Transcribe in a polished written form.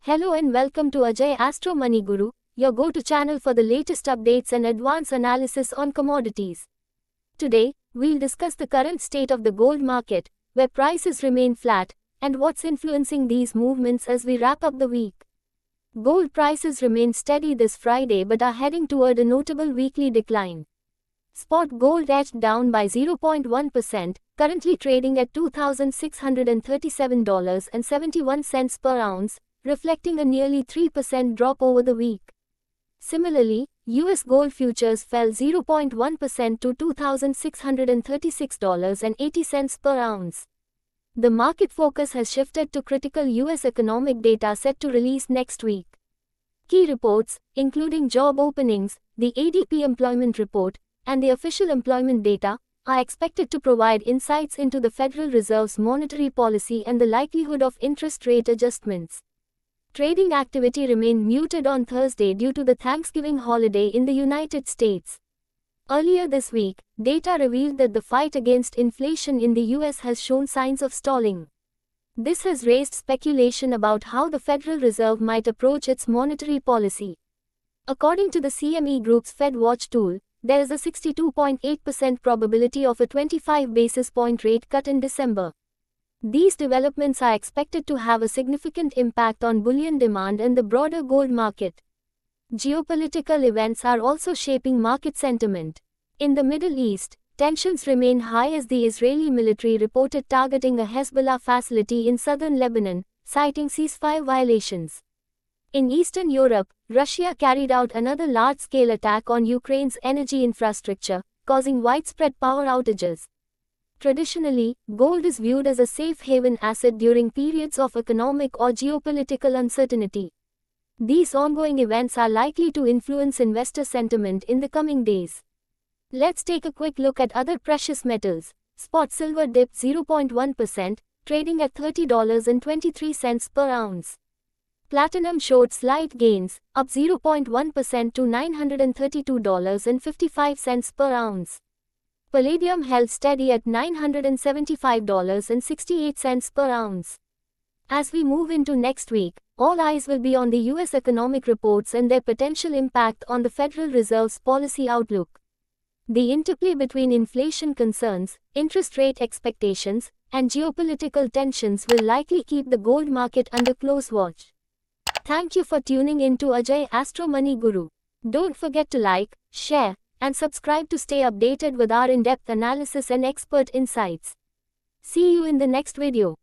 Hello and welcome to Ajay Astro Money Guru, your go-to channel for the latest updates and advanced analysis on commodities. Today, we'll discuss the current state of the gold market, where prices remain flat, and what's influencing these movements as we wrap up the week. Gold prices remain steady this Friday but are heading toward a notable weekly decline. Spot gold edged down by 0.1%, currently trading at $2,637.71 per ounce, reflecting a nearly 3% drop over the week. Similarly, US gold futures fell 0.1% to $2,636.80 per ounce. The market focus has shifted to critical US economic data set to release next week. Key reports, including job openings, the ADP employment report, and the official employment data, are expected to provide insights into the Federal Reserve's monetary policy and the likelihood of interest rate adjustments. Trading activity remained muted on Thursday due to the Thanksgiving holiday in the United States. Earlier this week, data revealed that the fight against inflation in the US has shown signs of stalling. This has raised speculation about how the Federal Reserve might approach its monetary policy. According to the CME Group's FedWatch tool, there is a 62.8% probability of a 25 basis point rate cut in December. These developments are expected to have a significant impact on bullion demand and the broader gold market. Geopolitical events are also shaping market sentiment. In the Middle East, tensions remain high as the Israeli military reported targeting a Hezbollah facility in southern Lebanon, citing ceasefire violations. In Eastern Europe, Russia carried out another large-scale attack on Ukraine's energy infrastructure, causing widespread power outages. Traditionally, gold is viewed as a safe haven asset during periods of economic or geopolitical uncertainty. These ongoing events are likely to influence investor sentiment in the coming days. Let's take a quick look at other precious metals. Spot silver dipped 0.1%, trading at $30.23 per ounce. Platinum showed slight gains, up 0.1% to $932.55 per ounce. Palladium held steady at $975.68 per ounce. As we move into next week, all eyes will be on the US economic reports and their potential impact on the Federal Reserve's policy outlook. The interplay between inflation concerns, interest rate expectations, and geopolitical tensions will likely keep the gold market under close watch. Thank you for tuning in to Ajay Astro Money Guru. Don't forget to like, share, and subscribe to stay updated with our in-depth analysis and expert insights. See you in the next video.